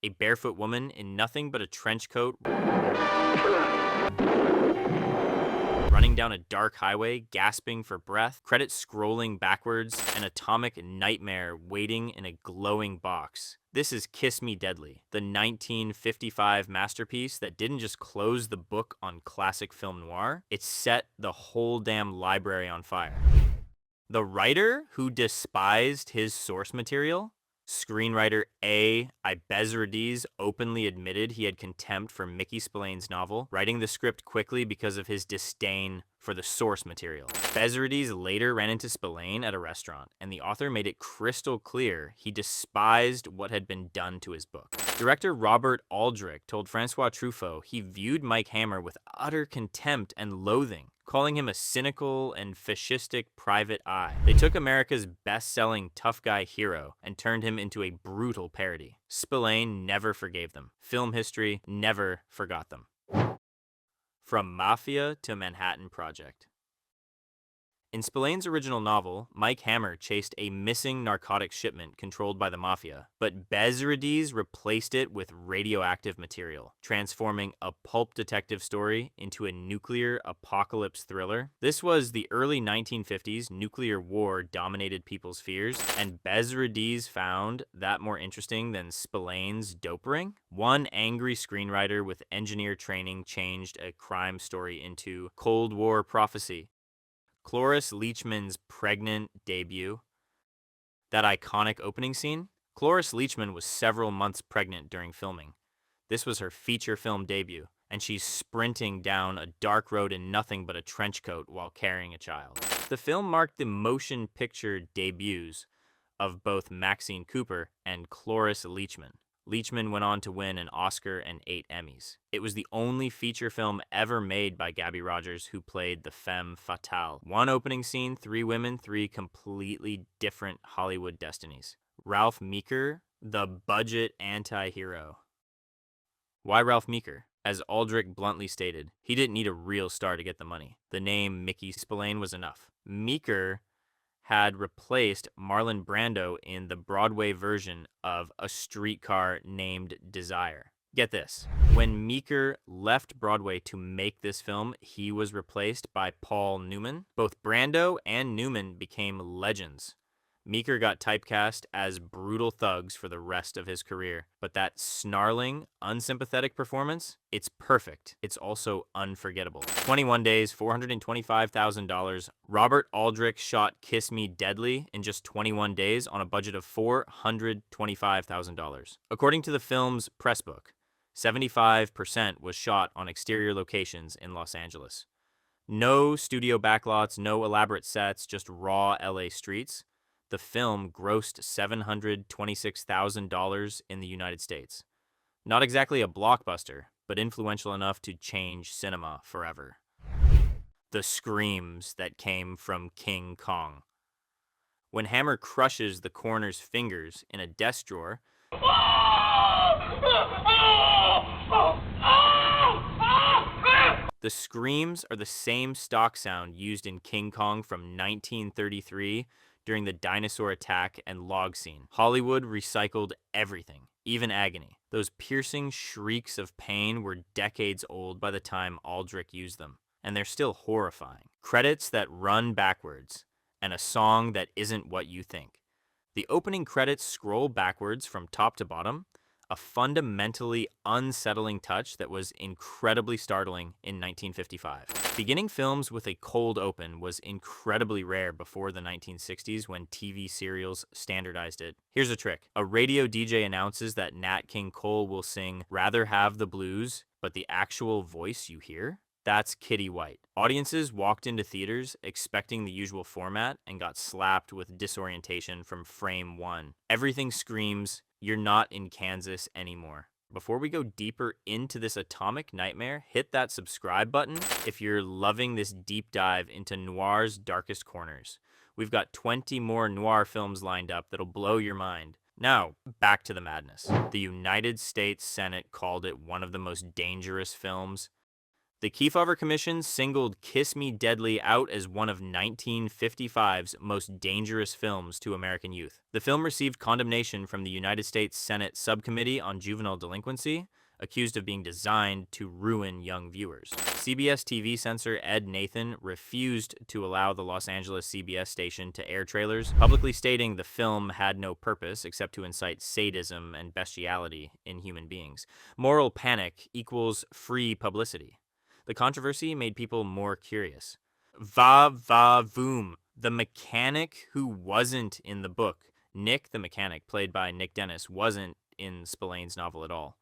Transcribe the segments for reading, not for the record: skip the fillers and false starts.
A barefoot woman in nothing but a trench coat running down a dark highway, gasping for breath, credits scrolling backwards, an atomic nightmare waiting in a glowing box. This is Kiss Me Deadly, the 1955 masterpiece that didn't just close the book on classic film noir, it set the whole damn library on fire. The writer who despised his source material, screenwriter A. Ibezrides, openly admitted he had contempt for Mickey Spillane's novel, writing the script quickly because of his disdain for the source material. Ibezrides later ran into Spillane at a restaurant, and the author made it crystal clear he despised what had been done to his book. Director Robert Aldrich told Francois Truffaut he viewed Mike Hammer with utter contempt and loathing, calling him a cynical and fascistic private eye. They took America's best-selling tough guy hero and turned him into a brutal parody. Spillane never forgave them. Film history never forgot them. From Mafia to Manhattan Project. In Spillane's original novel, Mike Hammer chased a missing narcotics shipment controlled by the Mafia, but Bezrides replaced it with radioactive material, transforming a pulp detective story into a nuclear apocalypse thriller. This was the early 1950s. Nuclear war dominated people's fears, and Bezrides found that more interesting than Spillane's dope ring. One angry screenwriter with engineer training changed a crime story into Cold War prophecy. Cloris Leachman's pregnant debut, that iconic opening scene. Cloris Leachman was several months pregnant during filming. This was her feature film debut, and she's sprinting down a dark road in nothing but a trench coat while carrying a child. The film marked the motion picture debuts of both Maxine Cooper and Cloris Leachman. Leachman went on to win an Oscar and 8 Emmys. It was the only feature film ever made by Gaby Rodgers, who played the femme fatale. One opening scene, 3 women, 3 completely different Hollywood destinies. Ralph Meeker, the budget anti-hero. Why Ralph Meeker? As Aldrich bluntly stated, he didn't need a real star to get the money. The name Mickey Spillane was enough. Meeker had replaced Marlon Brando in the Broadway version of A Streetcar Named Desire. Get this. When Meeker left Broadway to make this film, he was replaced by Paul Newman. Both Brando and Newman became legends. Meeker got typecast as brutal thugs for the rest of his career, but that snarling, unsympathetic performance, it's perfect. It's also unforgettable. 21 days, $425,000. Robert Aldrich shot Kiss Me Deadly in just 21 days on a budget of $425,000. According to the film's press book, 75% was shot on exterior locations in Los Angeles. No studio backlots, no elaborate sets, just raw LA streets. The film grossed $726,000 in the United States. Not exactly a blockbuster, but influential enough to change cinema forever. The screams that came from King Kong. When Hammer crushes the coroner's fingers in a desk drawer, the screams are the same stock sound used in King Kong from 1933 during the dinosaur attack and log scene. Hollywood recycled everything, even agony. Those piercing shrieks of pain were decades old by the time Aldrich used them, and they're still horrifying. Credits that run backwards, and a song that isn't what you think. The opening credits scroll backwards from top to bottom, a fundamentally unsettling touch that was incredibly startling in 1955. Beginning films with a cold open was incredibly rare before the 1960s when TV serials standardized it. Here's a trick. A radio DJ announces that Nat King Cole will sing "Rather Have the Blues," but the actual voice you hear? That's Kitty White. Audiences walked into theaters expecting the usual format and got slapped with disorientation from frame 1. Everything screams, "You're not in Kansas anymore." Before we go deeper into this atomic nightmare, hit that subscribe button if you're loving this deep dive into noir's darkest corners. We've got 20 more noir films lined up that'll blow your mind. Now, back to the madness. The United States Senate called it one of the most dangerous films The Kefauver Commission singled Kiss Me Deadly out as one of 1955's most dangerous films to American youth. The film received condemnation from the United States Senate Subcommittee on Juvenile Delinquency, accused of being designed to ruin young viewers. CBS TV censor Ed Nathan refused to allow the Los Angeles CBS station to air trailers, publicly stating the film had no purpose except to incite sadism and bestiality in human beings. Moral panic equals free publicity. The controversy made people more curious. Va-Va-Voom, the mechanic who wasn't in the book. Nick, the mechanic, played by Nick Dennis, wasn't in Spillane's novel at all.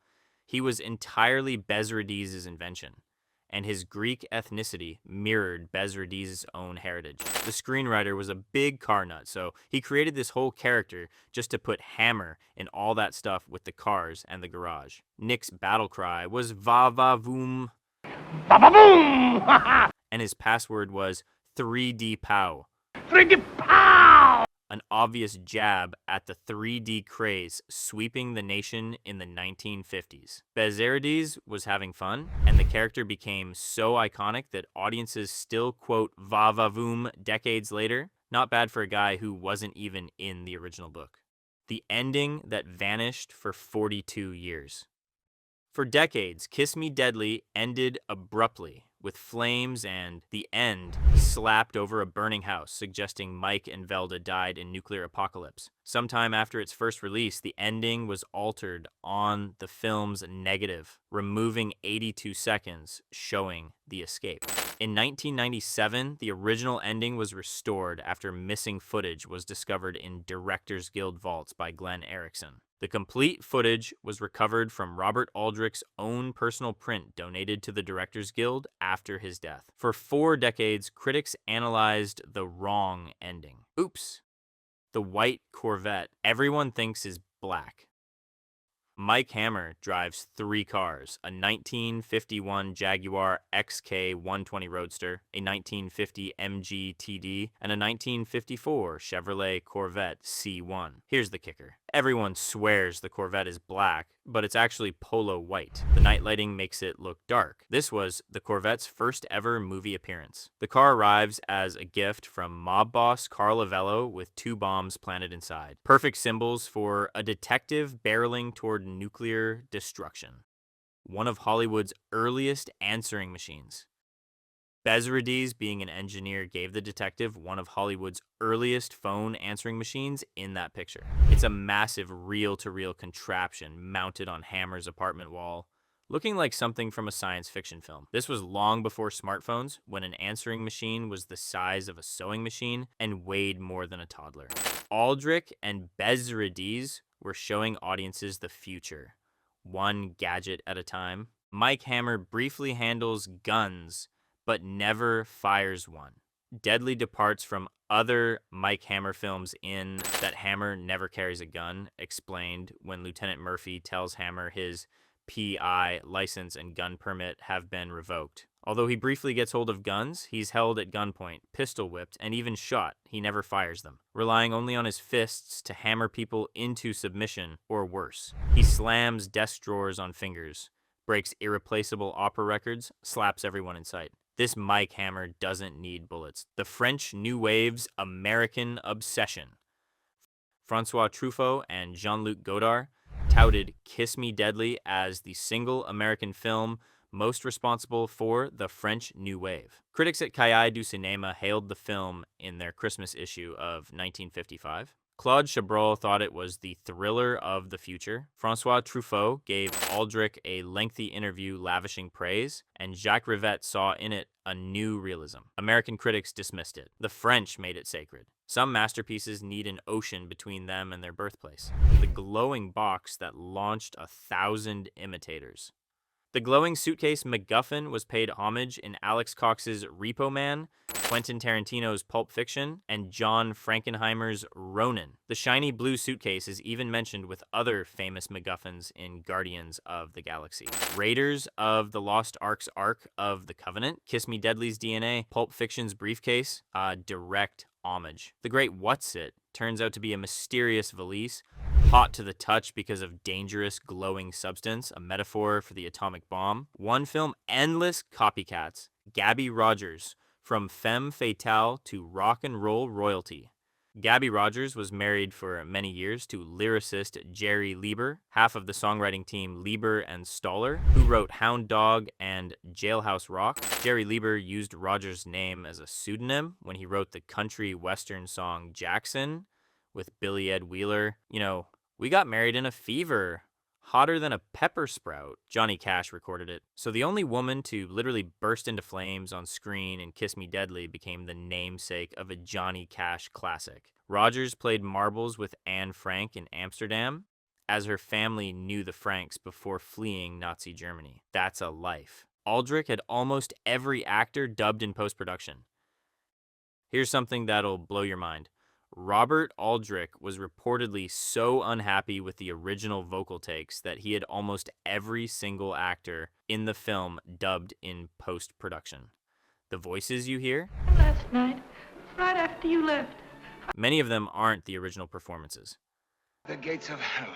He was entirely Bezradiz's invention, and his Greek ethnicity mirrored Bezradiz's own heritage. The screenwriter was a big car nut, so he created this whole character just to put Hammer in all that stuff with the cars and the garage. Nick's battle cry was Va-Va-Voom. Va-Va-Voom! And his password was 3D Pow. 3D Pow! An obvious jab at the 3D craze sweeping the nation in the 1950s. Bezradiz was having fun, and the character became so iconic that audiences still quote Va-Va-Voom decades later. Not bad for a guy who wasn't even in the original book. The ending that vanished for 42 years. For decades, Kiss Me Deadly ended abruptly, with flames and the end slapped over a burning house, suggesting Mike and Velda died in nuclear apocalypse. Sometime after its first release, the ending was altered on the film's negative, removing 82 seconds, showing the escape. In 1997, the original ending was restored after missing footage was discovered in Directors Guild vaults by Glenn Erickson. The complete footage was recovered from Robert Aldrich's own personal print donated to the Directors Guild after his death. For 4 decades, critics analyzed the wrong ending. Oops. The White Corvette everyone thinks is black. Mike Hammer drives 3 cars, a 1951 Jaguar XK 120 Roadster, a 1950 MG TD, and a 1954 Chevrolet Corvette C1. Here's the kicker. Everyone swears the Corvette is black, but it's actually polo white. The night lighting makes it look dark. This was the Corvette's first ever movie appearance. The car arrives as a gift from mob boss Carl Avello with 2 bombs planted inside. Perfect symbols for a detective barreling toward nuclear destruction. One of Hollywood's earliest answering machines. Bezradiz, being an engineer, gave the detective one of Hollywood's earliest phone answering machines in that picture. It's a massive reel-to-reel contraption mounted on Hammer's apartment wall, looking like something from a science fiction film. This was long before smartphones, when an answering machine was the size of a sewing machine and weighed more than a toddler. Aldrich and Bezradiz were showing audiences the future, one gadget at a time. Mike Hammer briefly handles guns, but never fires one. Deadly departs from other Mike Hammer films in that Hammer never carries a gun, explained when Lieutenant Murphy tells Hammer his PI license and gun permit have been revoked. Although he briefly gets hold of guns, he's held at gunpoint, pistol whipped, and even shot. He never fires them, relying only on his fists to hammer people into submission or worse. He slams desk drawers on fingers, breaks irreplaceable opera records, slaps everyone in sight. This Mike Hammer doesn't need bullets. The French New Wave's American obsession. Francois Truffaut and Jean-Luc Godard touted Kiss Me Deadly as the single American film most responsible for the French New Wave. Critics at Cahiers du Cinéma hailed the film in their Christmas issue of 1955. Claude Chabrol thought it was the thriller of the future. Francois Truffaut gave Aldrich a lengthy interview lavishing praise, and Jacques Rivette saw in it a new realism. American critics dismissed it. The French made it sacred. Some masterpieces need an ocean between them and their birthplace. The glowing box that launched 1,000 imitators. The glowing suitcase MacGuffin was paid homage in Alex Cox's Repo Man, Quentin Tarantino's Pulp Fiction, and John Frankenheimer's Ronin. The shiny blue suitcase is even mentioned with other famous MacGuffins in Guardians of the Galaxy. Raiders of the Lost Ark's Ark of the Covenant, Kiss Me Deadly's DNA, Pulp Fiction's briefcase, direct homage. The great What's It turns out to be a mysterious valise, hot to the touch because of dangerous glowing substance, a metaphor for the atomic bomb. One film, endless copycats. Gaby Rodgers, from femme fatale to rock and roll royalty. Gaby Rodgers was married for many years to lyricist Jerry Lieber, half of the songwriting team Lieber and Stoller, who wrote Hound Dog and Jailhouse Rock. Jerry Lieber used Rodgers' name as a pseudonym when he wrote the country western song Jackson with Billy Ed Wheeler. You know, we got married in a fever. Hotter than a pepper sprout. Johnny Cash recorded it. So the only woman to literally burst into flames on screen in Kiss Me Deadly became the namesake of a Johnny Cash classic. Rodgers played marbles with Anne Frank in Amsterdam, as her family knew the Franks before fleeing Nazi Germany. That's a life. Aldrich had almost every actor dubbed in post-production. Here's something that'll blow your mind. Robert Aldrich was reportedly so unhappy with the original vocal takes that he had almost every single actor in the film dubbed in post-production. The voices you hear? Last night, right after you left. Many of them aren't the original performances. The gates of hell.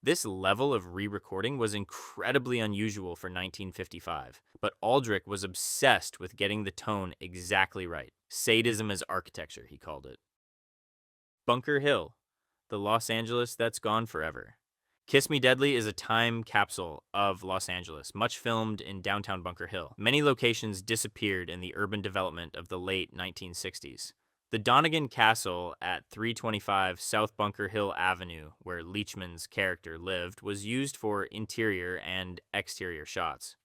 This level of re-recording was incredibly unusual for 1955, but Aldrich was obsessed with getting the tone exactly right. Sadism as architecture, he called it. Bunker Hill, the Los Angeles that's gone forever. Kiss Me Deadly is a time capsule of Los Angeles, much filmed in downtown Bunker Hill. Many locations disappeared in the urban development of the late 1960s. The Donegan Castle at 325 South Bunker Hill Avenue, where Leachman's character lived, was used for interior and exterior shots.